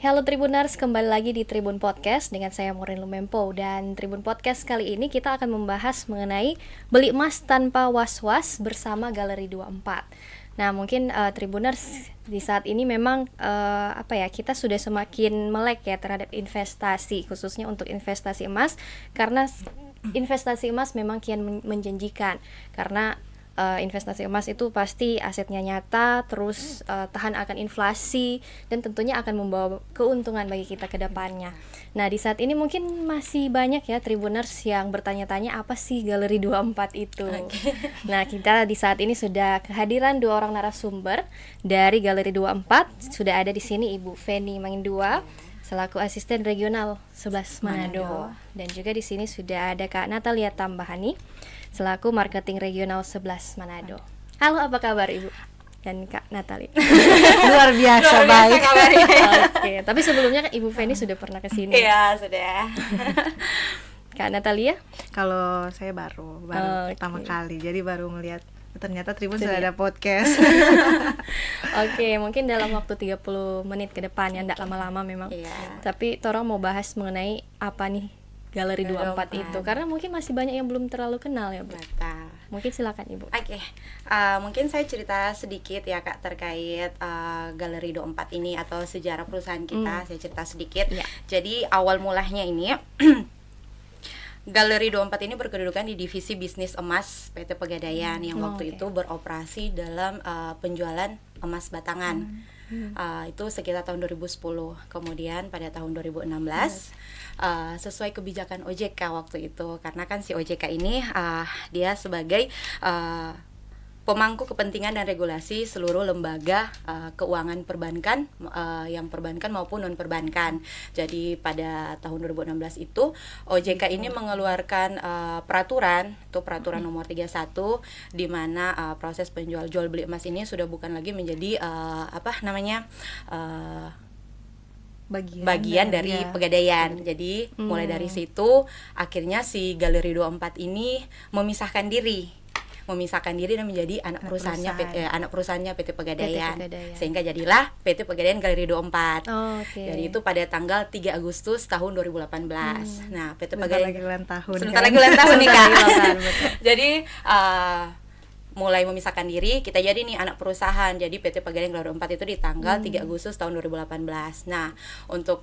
Halo Tribuners, kembali lagi di Tribun Podcast dengan saya Maureen Lumempo. Dan Tribun Podcast kali ini kita akan membahas mengenai beli emas tanpa was-was bersama Galeri 24. Nah mungkin Tribuners di saat ini memang kita sudah semakin melek ya terhadap investasi, khususnya untuk investasi emas. Karena investasi emas memang kian menjanjikan, karena investasi emas itu pasti asetnya nyata, terus tahan akan inflasi, dan tentunya akan membawa keuntungan bagi kita ke depannya. Nah di saat ini mungkin masih banyak ya Tribuners yang bertanya-tanya apa sih Galeri 24 itu. Nah kita di saat ini sudah kehadiran dua orang narasumber dari Galeri 24. Sudah ada di sini Ibu Feni Mangindua selaku asisten regional 11 Manado. Dan juga di sini sudah ada Kak Natalia Tambahani selaku marketing regional 11 Manado. Halo, apa kabar Ibu dan Kak Natalia? Luar biasa baik. Oke, tapi sebelumnya Ibu Feni sudah pernah ke sini. Iya, sudah. Kak Natalia? Kalau saya baru pertama kali, jadi baru melihat ternyata Tribun sudah ada podcast. Oke, mungkin dalam waktu 30 menit ke depan ya, enggak lama-lama memang. Iya. Tapi Torang mau bahas mengenai apa nih Galeri 24 itu, karena mungkin masih banyak yang belum terlalu kenal ya Bu. Betul. Mungkin silakan Ibu. Oke, mungkin saya cerita sedikit ya Kak terkait Galeri 24 ini atau sejarah perusahaan kita. Saya cerita sedikit. Ya. Jadi awal mulanya ini Galeri 24 ini berkedudukan di divisi bisnis emas PT Pegadaian yang waktu itu beroperasi dalam penjualan emas batangan. Itu sekitar tahun 2010. Kemudian pada tahun 2016 sesuai kebijakan OJK waktu itu, karena kan si OJK ini dia sebagai pemangku kepentingan dan regulasi seluruh lembaga keuangan perbankan, yang perbankan maupun non perbankan. Jadi pada tahun 2016 itu OJK ini mengeluarkan peraturan nomor 31 di mana proses penjual jual beli emas ini sudah bukan lagi menjadi bagian dari Pegadaian. Jadi mulai dari situ akhirnya si Galeri 24 ini memisahkan diri dan menjadi anak perusahaannya PT Pegadaian. Sehingga jadilah PT Pegadaian Galeri 24. Jadi itu pada tanggal 3 Agustus tahun 2018. Nah, PT Pegadaian sebentar lagi ulang tahun nih Kak. Jadi mulai memisahkan diri, kita jadi nih anak perusahaan. Jadi PT Pegadaian Galeri 24 itu di tanggal 3 Agustus tahun 2018. Nah, untuk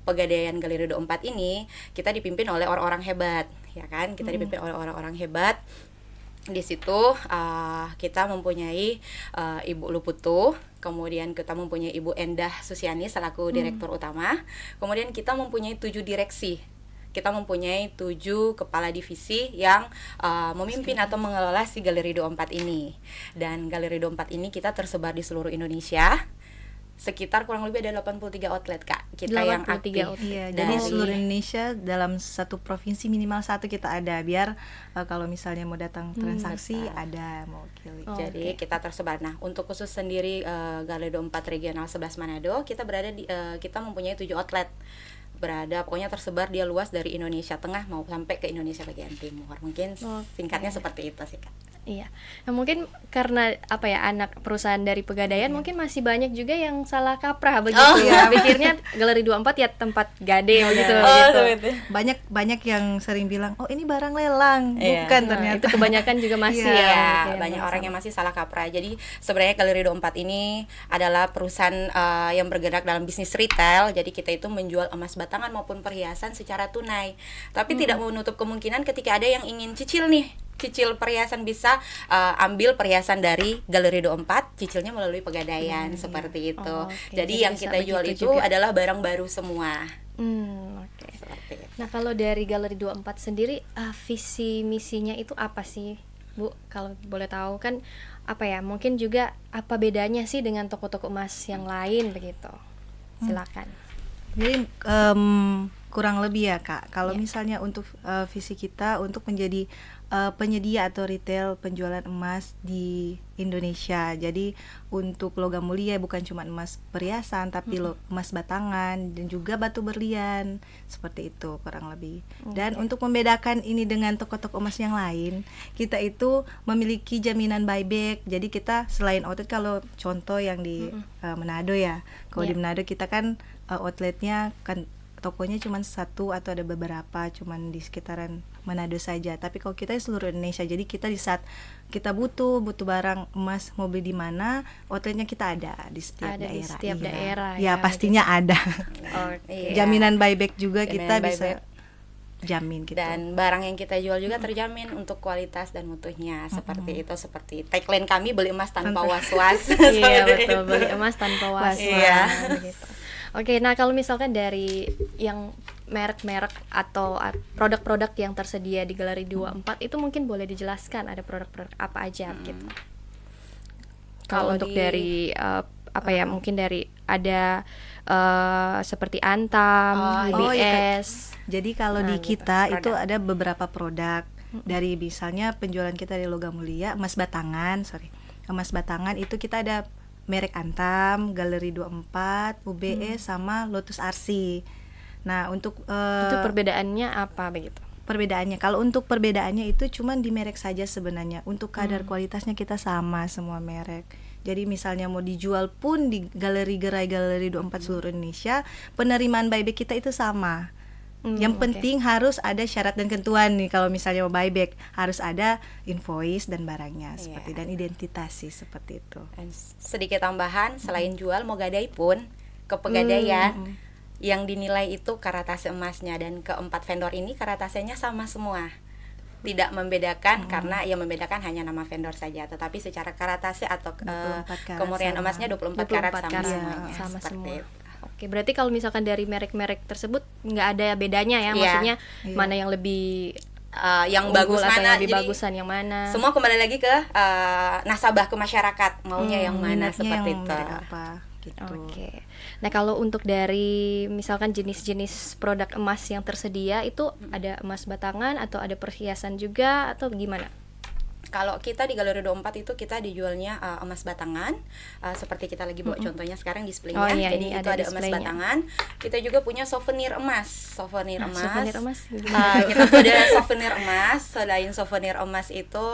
Pegadaian Galeri 24 ini kita dipimpin oleh orang-orang hebat, ya kan? Kita dipimpin oleh orang-orang hebat. Di situ kita mempunyai Ibu Luputu, kemudian kita mempunyai Ibu Endah Susiani selaku direktur utama. Kemudian kita mempunyai 7 direksi. Kita mempunyai 7 kepala divisi yang memimpin atau mengelola si Galeri 24 ini. Dan Galeri 24 ini kita tersebar di seluruh Indonesia. Sekitar kurang lebih ada 83 outlet Kak kita yang aktif. Iya, jadi seluruh Indonesia dalam satu provinsi minimal satu kita ada, biar kalau misalnya mau datang transaksi ada mewakili. Jadi kita tersebar. Nah, untuk khusus sendiri Galeri 24 Regional 11 Manado, kita berada di kita mempunyai 7 outlet. Pokoknya tersebar dia luas dari Indonesia Tengah mau sampai ke Indonesia bagian timur. Mungkin singkatnya seperti itu sih Kak. Iya. Nah, mungkin karena anak perusahaan dari Pegadaian mungkin masih banyak juga yang salah kaprah begitu. Pikirnya Galeri 24 ya tempat gade gitu. Banyak yang sering bilang, "Oh, ini barang lelang." Bukan, ternyata. Itu kebanyakan juga masih banyak orang yang masih salah kaprah. Jadi sebenarnya Galeri 24 ini adalah perusahaan yang bergerak dalam bisnis retail. Jadi kita itu menjual emas batangan maupun perhiasan secara tunai. Tapi tidak menutup kemungkinan ketika ada yang ingin cicil perhiasan bisa ambil perhiasan dari Galeri 24, cicilnya melalui Pegadaian seperti itu. Jadi yang kita jual itu juga adalah barang baru semua. Nah, kalau dari Galeri 24 sendiri visi misinya itu apa sih, Bu? Kalau boleh tahu kan mungkin juga apa bedanya sih dengan toko-toko emas yang lain begitu. Silakan. Jadi kurang lebih ya Kak, kalau misalnya untuk visi kita untuk menjadi penyedia atau retail penjualan emas di Indonesia. Jadi untuk logam mulia bukan cuma emas perhiasan, tapi emas batangan dan juga batu berlian, seperti itu kurang lebih. Dan untuk membedakan ini dengan toko-toko emas yang lain, kita itu memiliki jaminan buyback. Jadi kita selain outlet, kalau contoh yang di Manado ya, kalau di Manado kita kan outletnya kan tokonya cuma satu atau ada beberapa cuman di sekitaran Manado saja. Tapi kalau kita di seluruh Indonesia, jadi kita di saat kita butuh barang emas mau beli di mana, outletnya kita ada di setiap daerah. Di setiap daerah. Ya pastinya ada. Oh, Iya. Jaminan buyback juga Jaminan kita bisa buyback. jamin gitu. Dan barang yang kita jual juga terjamin untuk kualitas dan mutunya. Seperti itu, seperti tagline kami, beli emas tanpa was-was. Iya betul, beli emas tanpa was-was. Iya. Gitu. Oke, nah kalau misalkan dari yang merek-merek atau produk-produk yang tersedia di Galeri 24 itu mungkin boleh dijelaskan ada produk-produk apa aja gitu. Kalau untuk dari apa ya, mungkin dari ada seperti Antam, Oh, iya. UBS. Jadi kalau Nah, di gitu, kita itu produk. ada beberapa produk dari misalnya penjualan kita di logam mulia, emas batangan itu kita ada merek Antam, Galeri 24, UBS sama Lotus RC. Nah, untuk Itu perbedaannya apa begitu? perbedaannya, kalau untuk perbedaannya itu cuman di merek saja sebenarnya. Untuk kadar kualitasnya kita sama semua merek. Jadi misalnya mau dijual pun di gerai Galeri 24 seluruh Indonesia, penerimaan buyback kita itu sama. Yang oke. penting harus ada syarat dan ketentuan nih, kalau misalnya mau buyback harus ada invoice dan barangnya seperti dan identitas sih, seperti itu. Dan sedikit tambahan, selain jual mau gadai pun ke pegadaian yang dinilai itu karatase emasnya, dan keempat vendor ini karatasenya sama semua. Tidak membedakan karena yang membedakan hanya nama vendor saja, tetapi secara karatase atau 24 karat kemurnian sama. emasnya 24 karat 24 sama karat, semuanya. sama Seperti semua. itu. Oke, berarti kalau misalkan dari merek-merek tersebut nggak ada bedanya ya, Iya. maksudnya Iya. mana yang lebih Yang unggul bagus atau mana, yang lebih jadi bagusan yang mana? semua kembali lagi ke nasabah, ke masyarakat maunya yang mana, Minatnya seperti yang itu. merek apa gitu. Oke. Nah, kalau untuk dari misalkan jenis-jenis produk emas yang tersedia itu ada emas batangan atau ada perhiasan juga atau gimana? Kalau kita di Galeri 24 itu kita dijualnya emas batangan, seperti kita lagi bawa contohnya sekarang displaynya. Oh, iya, Jadi ini itu ada ada emas displaynya. batangan. Kita juga punya souvenir emas. Souvenir Nah, emas. souvenir emas Kita tuh ada souvenir emas. Selain souvenir emas itu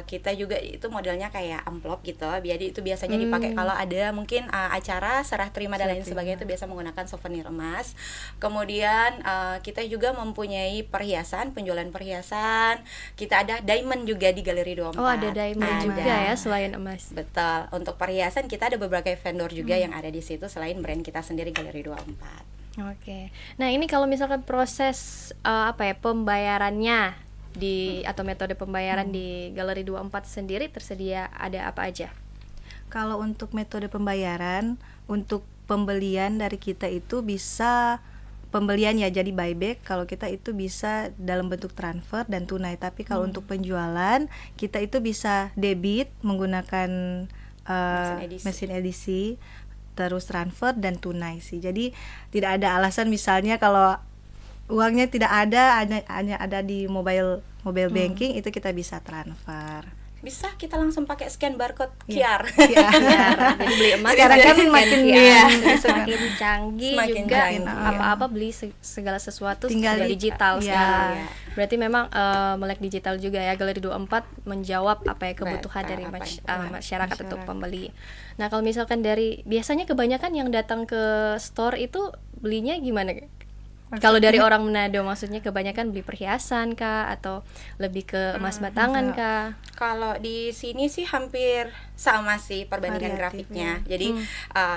kita juga itu modelnya kayak amplop gitu. Jadi itu biasanya dipakai kalau ada mungkin acara serah terima dan lain sebagainya, itu biasa menggunakan souvenir emas. Kemudian kita juga mempunyai perhiasan, penjualan perhiasan. Kita ada diamond juga di Galeri 24. Oh, ada diamond juga ya selain emas. Betul. Untuk perhiasan kita ada beberapa vendor juga yang ada di situ selain brand kita sendiri Galeri 24. Oke. Nah, ini kalau misalkan proses pembayarannya atau metode pembayaran di Galeri 24 sendiri tersedia ada apa aja? Kalau untuk metode pembayaran, untuk pembelian dari kita itu bisa pembelian ya jadi buyback, kalau kita itu bisa dalam bentuk transfer dan tunai. Tapi kalau untuk penjualan kita itu bisa debit menggunakan mesin edisi, terus transfer dan tunai sih. Jadi tidak ada alasan misalnya kalau uangnya tidak ada, hanya ada di mobile banking, itu kita bisa transfer. Bisa kita langsung pakai scan barcode Iya. QR. Jadi beli emas Sekarang kan scan makin QR. Semakin canggih Semakin juga canggih, apa-apa beli segala sesuatu Tinggal sudah digital iya. sekarang. Iya. Berarti memang melek digital juga ya. Galeri 24 menjawab apa ya kebutuhan Betul, dari apa yang masyarakat untuk pembeli. Nah, kalau misalkan dari biasanya kebanyakan yang datang ke store itu belinya gimana? Kalau dari orang Manado maksudnya kebanyakan beli perhiasan kah atau lebih ke emas batangan kah? Kalau di sini sih hampir sama sih perbandingan Variatif, grafiknya. Jadi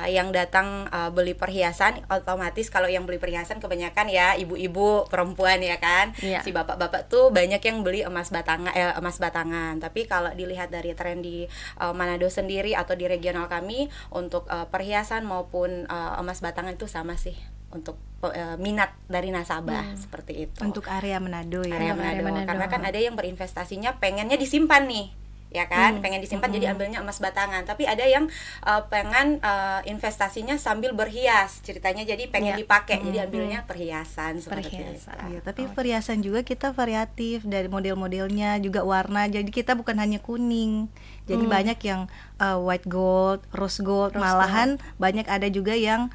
yang datang beli perhiasan otomatis, kalau yang beli perhiasan kebanyakan ya ibu-ibu perempuan ya kan. Iya. Si bapak-bapak tuh banyak yang beli emas batangan. Tapi kalau dilihat dari tren di Manado sendiri atau di regional kami untuk perhiasan maupun emas batangan itu sama sih untuk minat dari nasabah seperti itu. Untuk area Manado ya. area Untuk area Manado. Manado. Karena kan ada yang berinvestasinya pengennya disimpan nih, ya kan, pengen disimpan jadi ambilnya emas batangan. Tapi ada yang pengen investasinya sambil berhias, ceritanya jadi pengen dipakai, jadi ambilnya perhiasan seperti Perhiasan. itu. Iya, tapi perhiasan juga kita variatif dari model-modelnya, juga warna. Jadi kita bukan hanya kuning. Jadi banyak yang white gold, rose gold, malahan banyak ada juga yang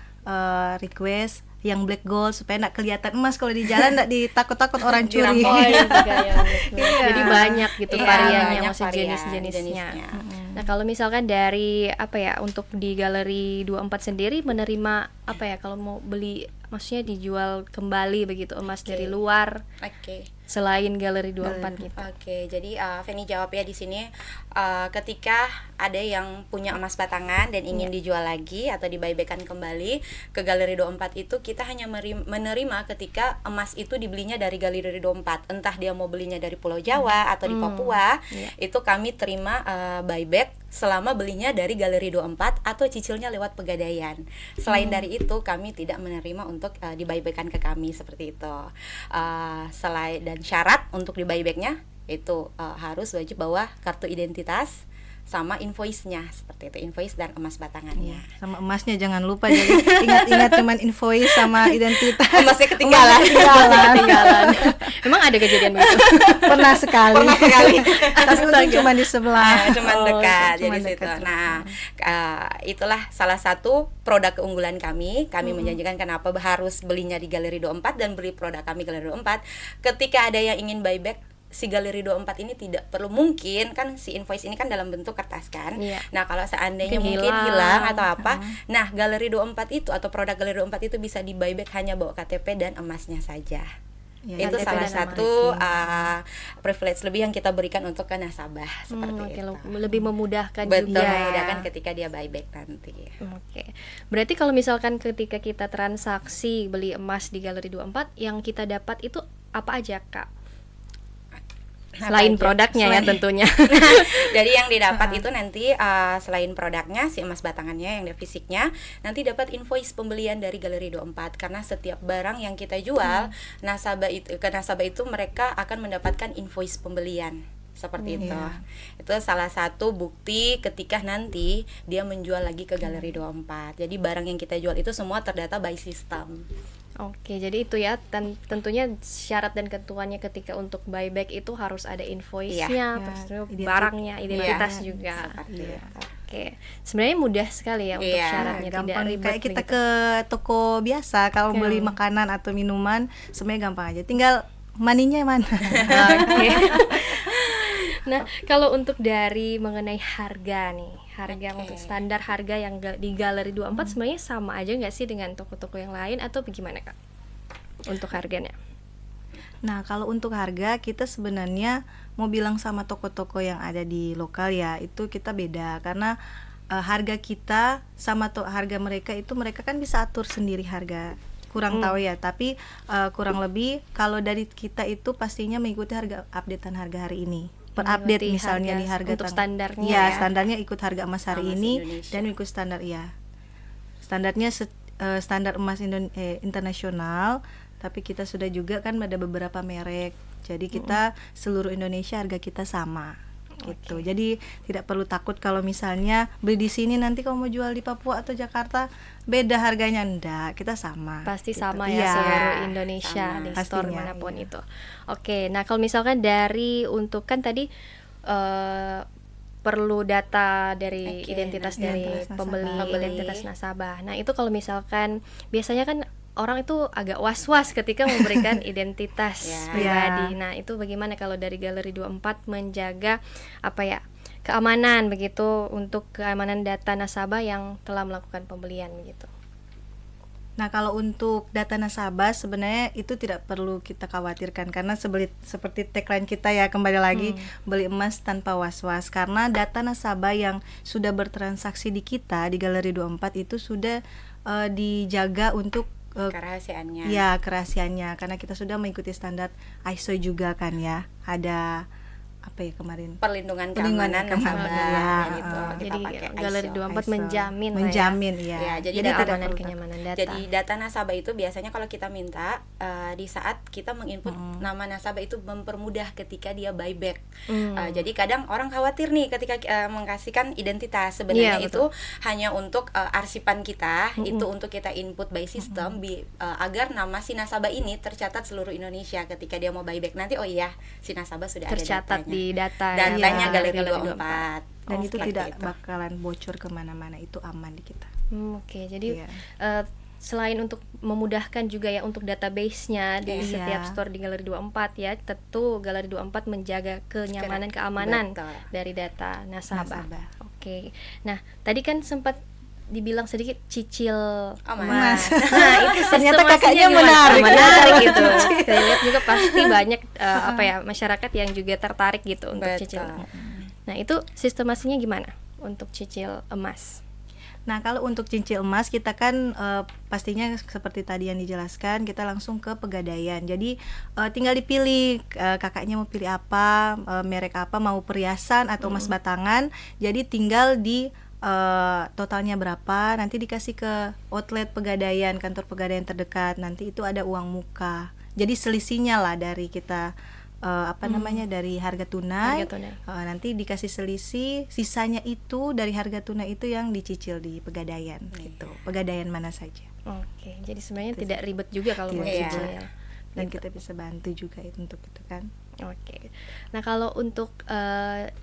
request yang black gold supaya nggak kelihatan emas kalau di jalan, nggak ditakut-takut orang curi. Oh, iya, juga yang black gold. Iya. Jadi banyak gitu Iya, variannya, banyak maksudnya varian jenis-jenisnya. jenisnya. Nah, kalau misalkan dari apa ya, untuk di Galeri 24 sendiri menerima apa ya, kalau mau beli maksudnya dijual kembali begitu emas dari luar Oke. selain Galeri 24 gitu. Oke, jadi Feni jawab ya di sini. Ketika ada yang punya emas batangan dan ingin dijual lagi atau di buyback-kan kembali ke Galeri 24 itu, kita hanya menerima ketika emas itu dibelinya dari Galeri 24, entah dia mau belinya dari Pulau Jawa atau di Papua, itu kami terima buyback selama belinya dari Galeri 24 atau cicilnya lewat Pegadaian. Selain dari itu, kami tidak menerima untuk di buyback-kan ke kami seperti itu. Selain dan syarat untuk di buyback-nya itu harus wajib bawa kartu identitas sama invoice-nya, seperti itu, invoice dan emas batangannya. Sama emasnya jangan lupa, jadi ingat-ingat cuman invoice sama identitas. Emasnya ketinggalan. Emang ada kejadian begitu? Pernah sekali. Tapi untung cuma di sebelah. Cuman dekat, cuman jadi situ. dekat. Nah, itulah salah satu produk keunggulan kami. Kami menjanjikan kenapa harus belinya di Galeri 24 dan beli produk kami Galeri 24. Ketika ada yang ingin buyback, si Galeri 24 ini tidak perlu, mungkin kan si invoice ini kan dalam bentuk kertas kan. Iya. Nah, kalau seandainya Mungkin mungkin hilang atau apa, Nah, Galeri 24 itu atau produk Galeri 24 itu bisa di buyback hanya bawa KTP dan emasnya saja. Ya, Itu KTP salah dan satu privilege lebih yang kita berikan untuk ke nasabah seperti Oke, itu. lebih memudahkan Betul, juga. memudahkan ketika dia buyback nanti. Oke. Berarti kalau misalkan ketika kita transaksi beli emas di Galeri 24, yang kita dapat itu apa aja, Kak? Selain Apa aja? produknya ya tentunya. Jadi yang didapat itu nanti selain produknya, si emas batangannya yang fisiknya, nanti dapat invoice pembelian dari Galeri 24, karena setiap barang yang kita jual nasabah itu mereka akan mendapatkan invoice pembelian. Seperti itu. Itu salah satu bukti ketika nanti dia menjual lagi ke Galeri 24. Jadi barang yang kita jual itu semua terdata by system. Oke, jadi itu ya, tentunya syarat dan ketentuannya ketika untuk buyback itu harus ada invoice-nya, Iya. terus Identitas. barangnya, identitas juga. Seperti itu. Oke, sebenarnya mudah sekali ya untuk Iya, syaratnya, tidak gampang ribet kayak kita begitu. ke toko biasa kalau beli makanan atau minuman, semuanya gampang aja, tinggal maninya mana. Oke. Nah, kalau untuk dari mengenai harga nih, harga untuk standar harga yang di Galeri 24 sebenarnya sama aja nggak sih dengan toko-toko yang lain atau bagaimana, Kak? Untuk harganya? Nah, kalau untuk harga, kita sebenarnya mau bilang sama toko-toko yang ada di lokal ya, itu kita beda karena harga kita sama harga mereka itu, mereka kan bisa atur sendiri harga. Kurang tahu ya, tapi kurang lebih kalau dari kita itu pastinya mengikuti harga updatean harga hari ini. Per-update Mengikuti misalnya harga di harga untuk standarnya ya, ya. standarnya ikut harga emas hari Emas ini Indonesia. dan ikut standar standarnya standar emas internasional, tapi kita sudah juga kan ada beberapa merek. Jadi kita seluruh Indonesia harga kita sama. Gitu. Jadi tidak perlu takut kalau misalnya beli di sini nanti kalau mau jual di Papua atau Jakarta beda harganya, enggak, kita sama. Pasti gitu. sama ya, Iya. seluruh Indonesia sama. di store Pastinya, manapun iya. itu. Oke, nah kalau misalkan dari untuk kan tadi perlu data dari Oke, identitas nah, dari identitas pembeli, nasabah. identitas nasabah. Nah itu kalau misalkan biasanya kan orang itu agak was-was ketika memberikan identitas Ya. pribadi. Nah itu bagaimana kalau dari Galeri 24 menjaga apa ya, keamanan begitu, untuk keamanan data nasabah yang telah melakukan pembelian begitu? Nah, kalau untuk data nasabah sebenarnya itu tidak perlu kita khawatirkan karena seperti tagline kita ya, kembali lagi beli emas tanpa was-was, karena data nasabah yang sudah bertransaksi di kita di Galeri 24 itu sudah dijaga untuk Kerahasiaannya. ya, kerahasiaannya, karena kita sudah mengikuti standar ISO juga kan ya. Ada apa ya kemarin? Perlindungan Perlindungan keamanan nasabah ya, gitu. Kita Jadi pakai Galeri ISO. 24 ISO. menjamin lah ya. Menjamin ya. Ya, jadi tidak keamanan perlu kenyamanan data. Jadi data nasabah itu biasanya kalau kita minta di saat kita menginput nama nasabah itu mempermudah ketika dia buyback. Jadi kadang orang khawatir nih ketika mengasihkan identitas, sebenarnya Iya, itu hanya untuk arsipan kita, itu untuk kita input by system agar nama si nasabah ini tercatat seluruh Indonesia ketika dia mau buyback nanti. Oh iya, si nasabah sudah tercatat ada datanya. di data Datanya Iya, Galeri Galeri 24. dan itu seperti tidak itu. bakalan bocor kemana-mana, itu aman di kita. Oke, jadi Iya. selain untuk memudahkan juga ya untuk database-nya di Iya. setiap store di Galeri 24 ya, tentu Galeri 24 menjaga kenyamanan, keamanan Betul. dari data nasabah. Nasabah. Oke. Nah, tadi kan sempat dibilang sedikit cicil Emas. Nah, itu Ternyata sistemasinya kakaknya gimana? menarik. Menarik gitu. Saya lihat juga pasti banyak apa ya, masyarakat yang juga tertarik gitu untuk Betul. cicil. Nah, itu sistemasinya gimana untuk cicil emas? Nah, kalau untuk cincin emas kita kan pastinya seperti tadi yang dijelaskan, kita langsung ke Pegadaian. Jadi tinggal dipilih kakaknya mau pilih apa, merek apa, mau perhiasan atau emas batangan. Jadi tinggal di totalnya berapa, nanti dikasih ke outlet Pegadaian, kantor Pegadaian terdekat. Nanti itu ada uang muka. Jadi selisihnya lah dari kita dari harga tunai, Harga tunai. nanti dikasih selisih, sisanya itu dari harga tunai itu yang dicicil di Pegadaian gitu. Pegadaian mana saja. Oke, jadi sebenarnya tidak ribet juga kalau mau Tidak cicil ribet. ya. Dan kita bisa bantu juga untuk itu kan. Oke. Nah, kalau untuk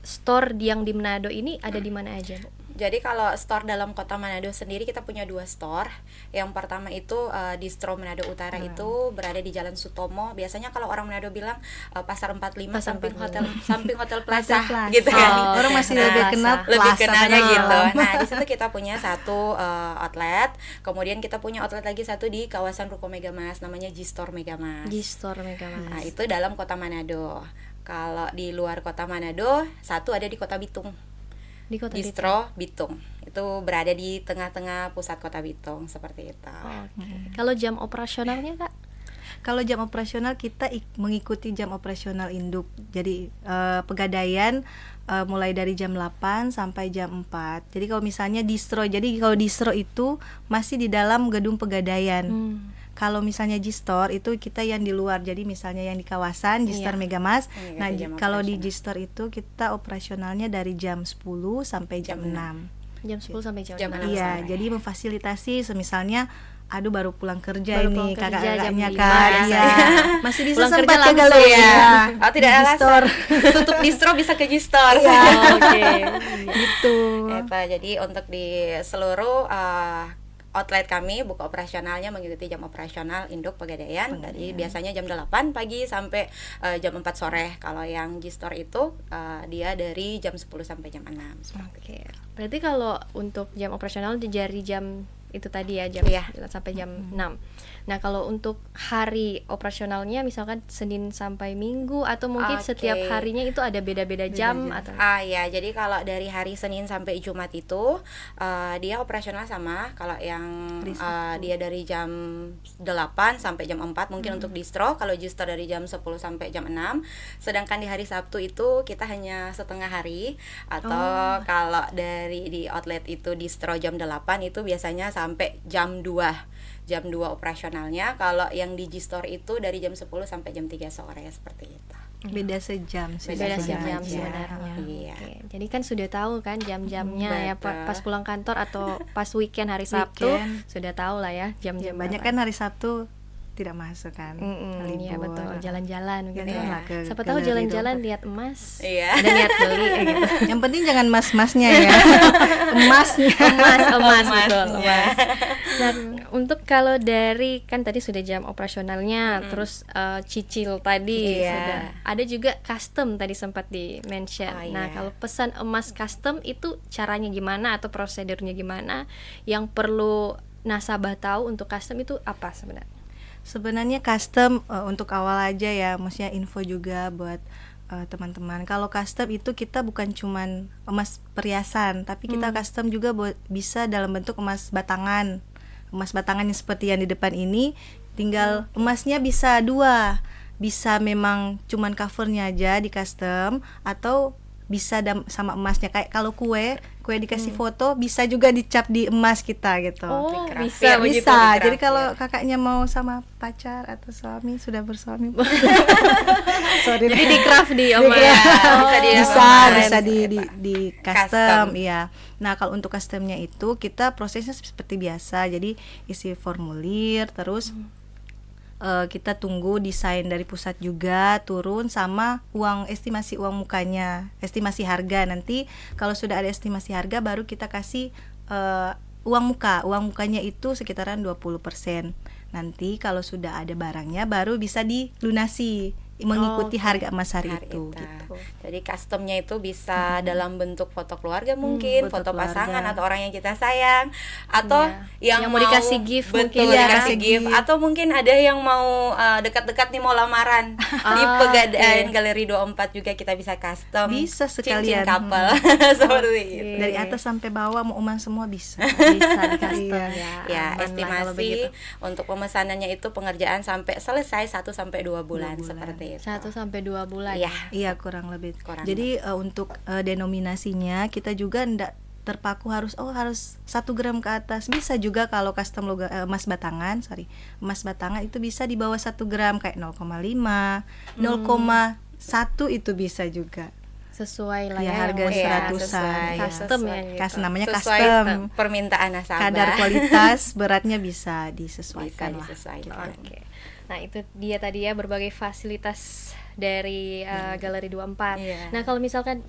store yang di Manado ini ada di mana aja, Bu? Jadi kalau store dalam Kota Manado sendiri kita punya 2 store. Yang pertama itu Distro Manado Utara itu berada di Jalan Sutomo. Biasanya kalau orang Manado bilang Pasar 45 Pasar samping 45. samping Hotel Plaza Plaza. gitu kan. Oh, Orang oke. masih Nah, lebih kenal Lebih Plaza kenalnya kan. gitu. Nah, di situ kita punya satu outlet. Kemudian kita punya outlet lagi satu di kawasan Ruko Megamas, namanya G-Store Megamas. Di store Megamas. Nah, itu dalam Kota Manado. Kalau di luar Kota Manado, satu ada di Kota Bitung. Di kota Bitung. Distro Bitung. Itu berada di tengah-tengah pusat Kota Bitung seperti itu. Oke. Kalau jam operasionalnya, Kak? Kalau jam operasional kita mengikuti jam operasional induk. Jadi Pegadaian mulai dari jam 8 sampai jam 4. Jadi kalau misalnya distro, jadi kalau distro itu masih di dalam gedung Pegadaian. Kalau misalnya G-Store itu kita yang di luar, jadi misalnya yang di kawasan G-Store Iya. Megamas. Mengikuti Nah, jam kalau di operasional. G-Store itu kita operasionalnya dari jam 10 sampai jam Jam 6. Jam 10 sampai jam Jam 6. 6. Iya, sore. jadi memfasilitasi semisalnya aduh baru pulang kerja Baru ini pulang kerja kakak-kakaknya jam 5 kan ya. ya. Masih bisa Pulang sempat kerja ke langsung galeri ya. Oh, tidak Di ada G-Store. alasan. Tutup distro bisa ke G-Store. Oke. Gitu. Eta, jadi untuk di seluruh outlet kami buka operasionalnya mengikuti jam operasional induk Pegadaian. Jadi biasanya jam 8 pagi sampai jam 4 sore. Kalau yang G-Store itu dia dari jam 10 sampai jam 6 seperti Oke. Berarti kalau untuk jam operasional dari jam itu tadi ya, jam Iya. 9 sampai jam 6. Nah, kalau untuk hari operasionalnya misalkan Senin sampai Minggu atau mungkin Oke. setiap harinya itu ada beda-beda jam jam. atau Ya, jadi kalau dari hari Senin sampai Jumat itu dia operasional sama. Kalau yang Hari Sabtu. dia dari jam 8 sampai jam 4 mungkin untuk distro. Kalau distro dari jam 10 sampai jam 6. Sedangkan di hari Sabtu itu kita hanya setengah hari. Atau kalau dari di outlet itu distro jam 8 itu biasanya sampai jam 2. Jam 2 operasionalnya. Kalau yang di G-Store itu dari jam 10 sampai jam 3 sore seperti itu. Beda sejam sih beda sejam jam aja. sebenarnya. Iya. Oke. Jadi kan sudah tahu kan jam-jamnya ya Betul. pas pulang kantor atau pas weekend hari Sabtu Weekend. sudah tahu lah ya Ya, jam-jam banyak berapa. kan hari Sabtu tidak masuk kan. Iya libur. betul, jalan-jalan gitu Jalan ya. lah ke Siapa tahu galeri jalan-jalan 24. lihat emas, Iya. ada niat beli gitu. Yang penting jangan emas-emasnya ya. Emasnya. emas betul, Emasnya. emas. Nah, untuk kalau dari kan tadi sudah jam operasionalnya, terus cicil tadi Iya. sudah. Ada juga custom tadi sempat di mention. Oh, Nah, iya. kalau pesan emas custom itu caranya gimana atau prosedurnya gimana? Yang perlu nasabah tahu untuk custom itu apa sebenarnya? Sebenarnya custom untuk awal aja ya, maksudnya info juga buat teman-teman. Kalau custom itu kita bukan cuman emas perhiasan, tapi kita custom juga bisa dalam bentuk emas batangan. Emas batangan yang seperti yang di depan ini, tinggal emasnya bisa dua, bisa memang cuman covernya aja di custom atau bisa sama emasnya. Kayak kalau kue dikasih foto bisa juga dicap di emas kita gitu. Oh, Dikrafir. bisa begitu. Bisa. Jadi dikrafir. kalau kakaknya mau sama pacar atau suami, sudah bersuami. Sorry. Jadi di craft di emas. Iya, bisa di bisa emas. bisa di custom, Custom. iya. Nah, kalau untuk customnya itu kita prosesnya seperti biasa. Jadi isi formulir, terus kita tunggu desain dari pusat juga turun sama estimasi uang mukanya, estimasi harga. Nanti kalau sudah ada estimasi harga baru kita kasih uang mukanya itu sekitaran 20%. Nanti kalau sudah ada barangnya baru bisa dilunasi mengikuti harga emas hari itu gitu. Jadi customnya itu bisa dalam bentuk foto keluarga mungkin, foto pasangan atau orang yang kita sayang, atau yang mau dikasih gift, betul, mungkin dikasih gift, atau mungkin ada yang mau dekat-dekat nih mau lamaran di Pegadaian Galeri 24 juga kita bisa custom. Bisa sekalian cincin couple seperti itu. Dari atas sampai bawah mau emas semua bisa. Bisa di custom Ya, aman lah kalau begitu. estimasi untuk pemesanannya itu pengerjaan sampai selesai 1 sampai 2 bulan seperti itu. 1 sampai 2 bulan. Iya. Iya, kurang lebih. Kurang Jadi untuk denominasinya kita juga ndak terpaku harus 1 gram ke atas. Bisa juga kalau custom emas batangan itu bisa di bawah 1 gram kayak 0,5, 0,1 itu bisa juga. Sesuai lah Ya, ya, harga yang seratusan. custom ya gitu. Namanya Sesuai custom. permintaan nasabah. Kadar kualitas beratnya bisa disesuaikan bisa lah. disesuaikan. Oke. Nah, itu dia tadi ya berbagai fasilitas dari Galeri 24. Iya. Nah, kalau misalkan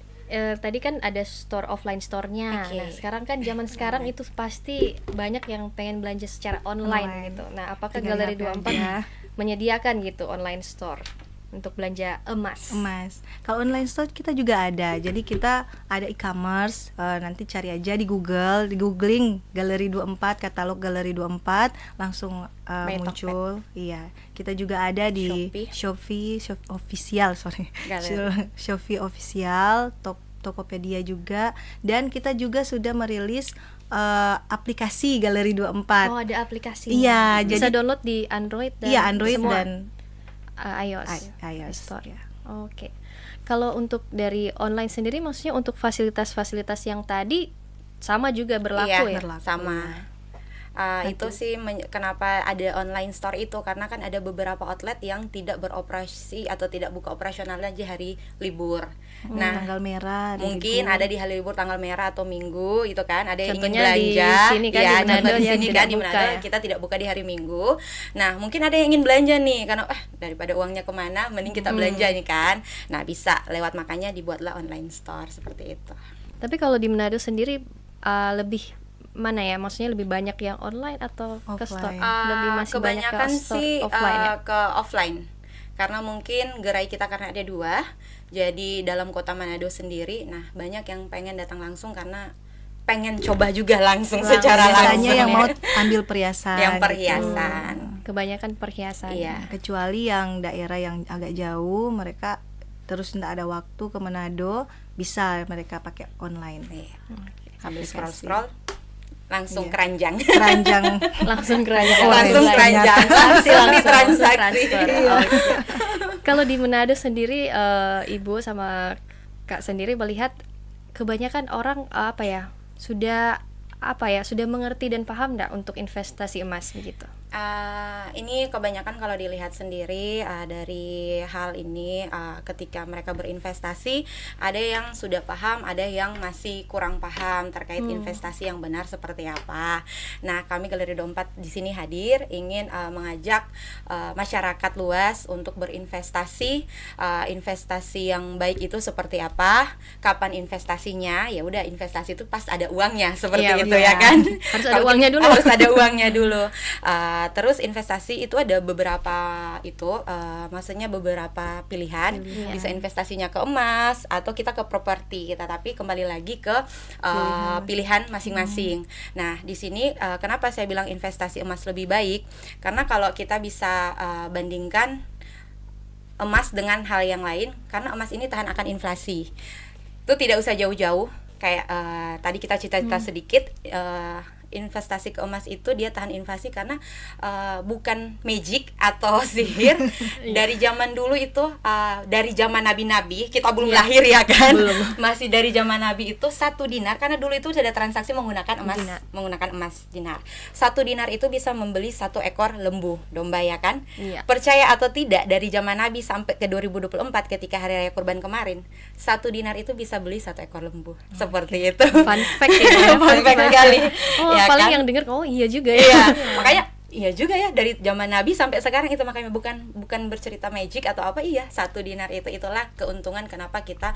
tadi kan ada store offline store-nya. Oke. Nah, sekarang kan zaman sekarang itu pasti banyak yang pengen belanja secara online gitu. Nah, apakah Tinggal Galeri HP 24 aja. menyediakan gitu online store untuk belanja emas? Kalau online store kita juga ada. Jadi kita ada e-commerce, nanti cari aja di googling Galeri 24, katalog Galeri 24, langsung Main muncul. Iya. Kita juga ada di Shopee official, Galeri. Shopee official, Tokopedia juga, dan kita juga sudah merilis aplikasi Galeri 24. Oh, ada aplikasi. Iya, Bisa jadi download di Android dan Android semua dan iOS. iOS Store. ya. Oke. Kalau untuk dari online sendiri maksudnya untuk fasilitas-fasilitas yang tadi sama juga berlaku ya? berlaku. Sama. Itu sih kenapa ada online store itu, karena kan ada beberapa outlet yang tidak beroperasi atau tidak buka operasional aja hari libur. Nah, tanggal merah mungkin ada di hari libur tanggal merah atau minggu itu kan, ada yang Contohnya ingin di belanja sini kan, ya, di Manado contoh di yang sini tidak kan di buka Manado ya. kita tidak buka di hari Minggu. Nah, mungkin ada yang ingin belanja nih, karena daripada uangnya kemana, mending kita belanja nih kan. Nah, bisa lewat, makanya dibuatlah online store seperti itu. Tapi kalau di Manado sendiri lebih mana ya? Maksudnya lebih banyak yang online atau ke store? Lebih masih banyak ke Kebanyakan store sih offline ya? ke offline, karena mungkin gerai kita karena ada 2, jadi dalam kota Manado sendiri, nah banyak yang pengen datang langsung karena pengen coba juga langsung secara biasanya langsung yang ya. mau ambil perhiasan Yang gitu. perhiasan. Kebanyakan perhiasan. Iya. Kecuali yang daerah yang agak jauh, mereka terus tidak ada waktu ke Manado, bisa mereka pakai online. Iya. Sambil Aplikasi. scroll langsung Iya. keranjang. Keranjang Langsung keranjang. Langsung keranjang. Langsung ditransaksi. Oke. Kalau di Manado sendiri Ibu sama Kak sendiri melihat kebanyakan orang sudah mengerti dan paham nggak untuk investasi emas begitu? Ini kebanyakan kalau dilihat sendiri dari hal ini, ketika mereka berinvestasi, ada yang sudah paham, ada yang masih kurang paham terkait investasi yang benar seperti apa. Nah, kami Galeri 24 di sini hadir ingin mengajak masyarakat luas untuk berinvestasi. Investasi yang baik itu seperti apa? Kapan investasinya? Ya udah, investasi itu pas ada uangnya seperti itu ya kan. Harus ada uangnya dulu. Harus ada uangnya dulu. Terus investasi itu ada beberapa maksudnya beberapa pilihan. Bisa investasinya ke emas atau kita ke properti kita, tapi kembali lagi ke pilihan masing-masing. Nah, di sini kenapa saya bilang investasi emas lebih baik? Karena kalau kita bisa bandingkan emas dengan hal yang lain, karena emas ini tahan akan inflasi. Itu tidak usah jauh-jauh. Kayak tadi kita cerita sedikit, investasi ke emas itu dia tahan inflasi karena bukan magic atau sihir. Dari zaman dulu itu, dari zaman nabi-nabi, kita belum lahir ya kan, masih dari zaman nabi itu 1 dinar, karena dulu itu sudah transaksi menggunakan emas, dinar. 1 dinar itu bisa membeli 1 ekor lembu domba ya kan. Percaya atau tidak, dari zaman nabi sampai ke 2024 ketika hari raya kurban kemarin, 1 dinar itu bisa beli 1 ekor lembu. Seperti itu. Fun fact ya. Fun fact sekali. Paling kan? yang denger iya juga ya. Iya, makanya iya juga ya, dari zaman Nabi sampai sekarang itu, makanya bukan bercerita magic atau apa. Iya, 1 dinar itulah keuntungan kenapa kita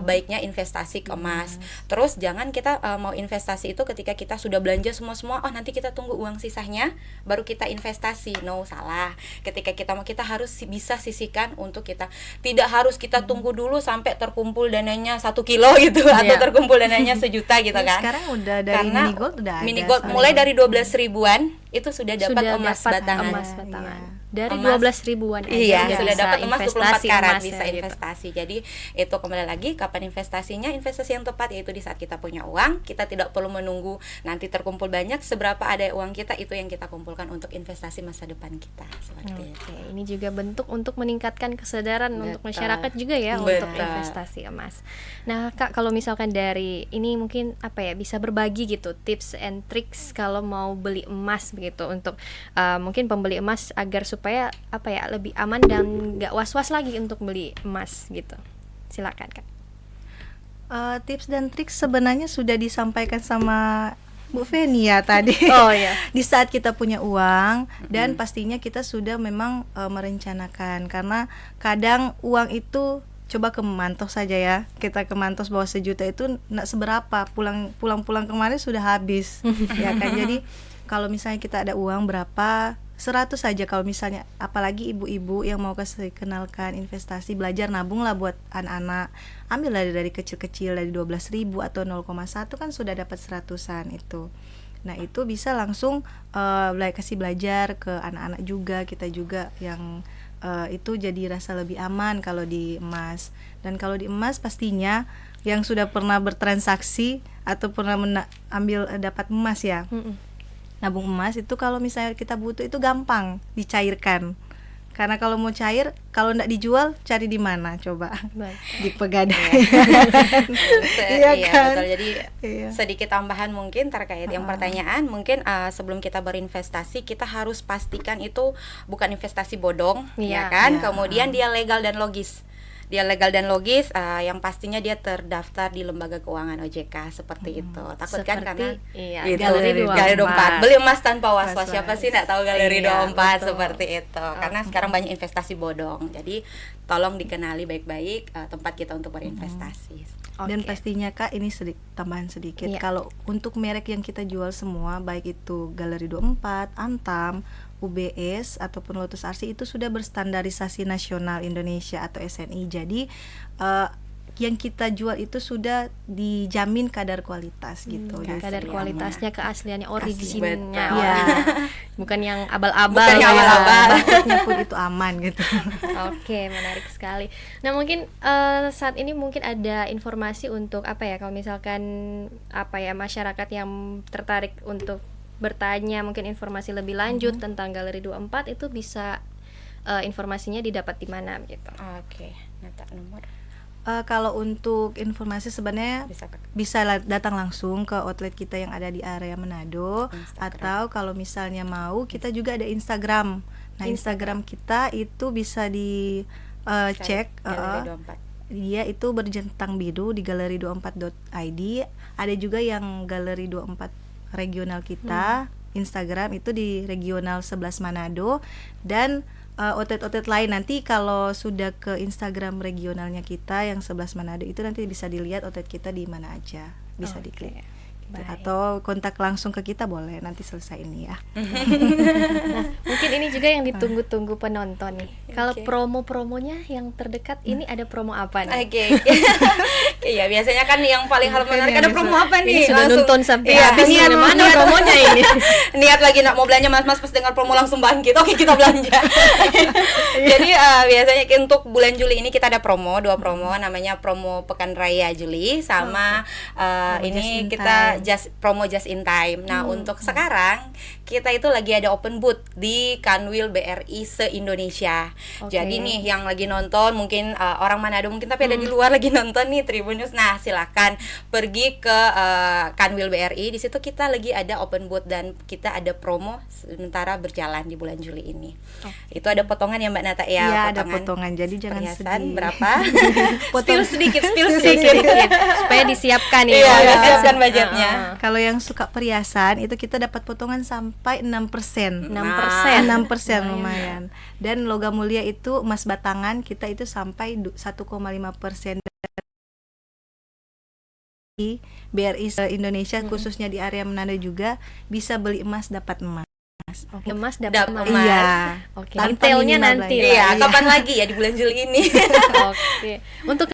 baiknya investasi ke emas. Terus jangan kita mau investasi itu ketika kita sudah belanja semua, oh nanti kita tunggu uang sisanya baru kita investasi. No, salah. Ketika kita harus bisa sisihkan untuk kita, tidak harus kita tunggu dulu sampai terkumpul dananya 1 kilo gitu atau terkumpul dananya 1 juta gitu kan. Sekarang udah dari karena mini gold udah ada. Mini gold mulai dari 12 ribuan itu sudah dapat emas batangan. Emas batangan. Iya. Dari Emas, 12 ribuan aja iya, udah sudah bisa dapat emas 24 investasi karat, emas bisa ya, gitu. investasi. Jadi itu kembali lagi kapan investasinya, investasi yang tepat yaitu di saat kita punya uang. Kita tidak perlu menunggu nanti terkumpul banyak, seberapa ada uang kita itu yang kita kumpulkan untuk investasi masa depan kita, seperti itu. Ini juga bentuk untuk meningkatkan kesadaran untuk masyarakat juga ya Betul. untuk investasi emas. Nah, Kak, kalau misalkan dari ini mungkin bisa berbagi gitu tips and tricks kalau mau beli emas begitu untuk mungkin pembeli emas agar supaya lebih aman dan nggak was-was lagi untuk beli emas gitu. Silakan, Kak. Tips dan trik sebenarnya sudah disampaikan sama Bu Feni ya tadi. Oh iya. Di saat kita punya uang dan pastinya kita sudah memang merencanakan, karena kadang uang itu, coba ke Mantos saja ya, kita ke Mantos bawa 1 juta itu nggak seberapa, pulang kemarin sudah habis ya kan. Jadi kalau misalnya kita ada uang berapa, 100 saja kalau misalnya, apalagi ibu-ibu yang mau kasih kenalkan investasi, belajar nabung lah buat anak-anak. Ambil dari kecil-kecil, dari 12.000 atau 0,1 kan sudah dapat 100-an itu. Nah itu bisa langsung kasih belajar ke anak-anak juga, kita juga yang itu jadi rasa lebih aman kalau di emas. Dan kalau di emas pastinya yang sudah pernah bertransaksi atau pernah dapat emas ya, nabung emas itu kalau misalnya kita butuh itu gampang dicairkan. Karena kalau mau cair, kalau enggak dijual, cari di mana coba? Di Pegadaian. Iya kan? Betul. Jadi sedikit tambahan mungkin terkait yang pertanyaan, mungkin sebelum kita berinvestasi kita harus pastikan itu bukan investasi bodong, ya kan? Kemudian dia legal dan logis. Yang pastinya dia terdaftar di lembaga keuangan OJK seperti itu. Takut kan karena Galeri 24. Beli emas tanpa was-was. Siapa sih enggak tahu Galeri 24 betul. Seperti itu. Karena sekarang banyak investasi bodong. Jadi tolong dikenali baik-baik tempat kita untuk berinvestasi. Dan pastinya Kak, ini tambahan sedikit. Kalau untuk merek yang kita jual semua, baik itu Galeri 24, Antam, UBS ataupun Lotus Arsi, itu sudah berstandarisasi nasional Indonesia atau SNI. Jadi yang kita jual itu sudah dijamin kadar kualitas gitu. Kadar kualitasnya, keasliannya, originnya. Ya. Bukan yang abal-abal. Takutnya pun itu aman gitu. Oke, menarik sekali. Nah, mungkin saat ini mungkin ada informasi untuk kalau misalkan masyarakat yang tertarik untuk bertanya mungkin informasi lebih lanjut tentang Galeri 24 itu bisa informasinya didapat di mana gitu. Oke, nata nomor. Kalau untuk informasi sebenarnya bisa datang langsung ke outlet kita yang ada di area Manado, atau kalau misalnya mau kita juga ada Instagram. Nah, Instagram kita itu bisa cek dia itu berjentang biru di galeri24.id. Ada juga yang Galeri 24 regional kita, Instagram itu di regional 11 Manado, dan outlet-outlet lain. Nanti kalau sudah ke Instagram regionalnya kita yang 11 Manado itu nanti bisa dilihat outlet kita di mana aja, bisa diklik. Atau kontak langsung ke kita boleh, nanti selesai ini ya. Nah, mungkin ini juga yang ditunggu-tunggu penonton nih. Kalau promo-promonya yang terdekat ini ada promo apa nih? Iya, biasanya kan yang paling hal menarik ada promo apa nih? Ini sudah nonton sampai habis. Niat mana promonya ini? Niat lagi nak mau belanja mas pas dengar promo langsung bangkit. Oke, kita belanja. Jadi biasanya untuk bulan Juli ini kita ada dua promo, namanya promo Pekan Raya Juli sama ini kita promo just in time. Nah, untuk sekarang kita itu lagi ada open booth di Kanwil BRI se-Indonesia. Jadi nih yang lagi nonton mungkin orang Manado mungkin tapi ada di luar lagi nonton nih Tribunnews. Nah, silakan pergi ke Kanwil BRI. Di situ kita lagi ada open booth dan kita ada promo sementara berjalan di bulan Juli ini. Itu ada potongan ya Mbak Nata ya? Iya, ada potongan. Jadi jangan sedih. Berapa? Spill sedikit. Supaya disiapkan ya. Iya, disiapkan budgetnya. Kalau yang suka perhiasan itu kita dapat potongan sampai 6%. 6%. 6% lumayan. Dan logam mulia itu emas batangan kita itu sampai 1,5%. BRI Indonesia khususnya di area Manado juga bisa beli emas dapat emas. Oke, emas dapat emas. Iya. Oke, Tanpa detailnya minimal nanti belanja. lah. Iya, Iya. kapan lagi ya di bulan Juli ini? Oke. Untuk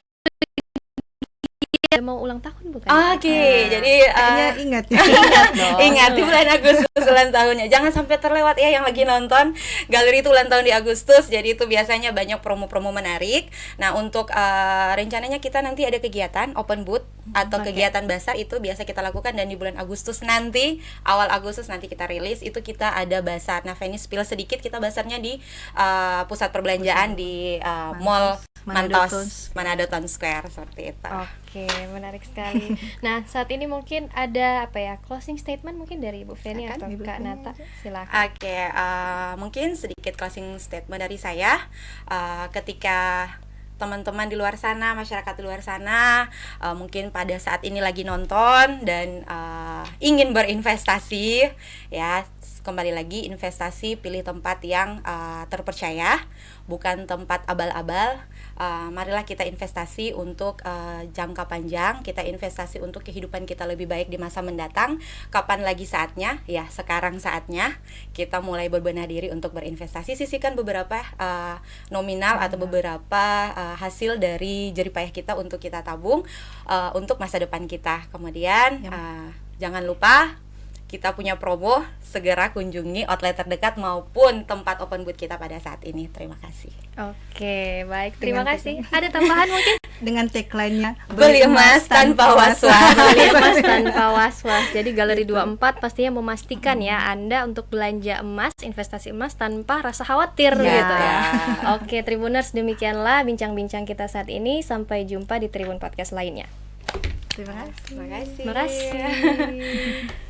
mau ulang tahun bukan? Oke, jadi Kayaknya ingat ya. Ingat dong. ingat di bulan Agustus ulang tahunnya. Jangan sampai terlewat ya yang lagi nonton. Galeri itu ulang tahun di Agustus, jadi itu biasanya banyak promo-promo menarik. Nah, untuk rencananya kita nanti ada kegiatan open booth atau kegiatan bazar itu biasa kita lakukan, dan di bulan Agustus nanti, awal Agustus nanti kita rilis itu kita ada bazar. Nah, Feni spill sedikit, kita bazarnya di pusat perbelanjaan di Mall Mantos Manado Town Square seperti itu. Oke, menarik sekali. Nah, saat ini mungkin ada closing statement mungkin dari Ibu Feni atau Ibu Kak Feni Nata, silakan. Oke, mungkin sedikit closing statement dari saya. Ketika teman-teman di luar sana, masyarakat di luar sana, mungkin pada saat ini lagi nonton dan ingin berinvestasi, ya kembali lagi investasi, pilih tempat yang terpercaya, bukan tempat abal-abal. Marilah kita investasi untuk jangka panjang, kita investasi untuk kehidupan kita lebih baik di masa mendatang. Kapan lagi saatnya? Ya, sekarang saatnya kita mulai berbenah diri untuk berinvestasi. Sisihkan beberapa nominal atau beberapa hasil dari jerih payah kita untuk kita tabung untuk masa depan kita. Kemudian jangan lupa kita punya promo, segera kunjungi outlet terdekat maupun tempat open booth kita pada saat ini. Terima kasih. Oke, baik, terima kasih. Ada tambahan mungkin? Dengan tagline-nya Beli emas tanpa was-was. Beli emas tanpa was-was. Jadi Galeri 24 pastinya memastikan ya Anda untuk belanja emas, investasi emas tanpa rasa khawatir gitu ya. Oke, Tribuners, demikianlah bincang-bincang kita saat ini. Sampai jumpa di Tribun Podcast lainnya. Terima kasih. Terima kasih. Terima kasih.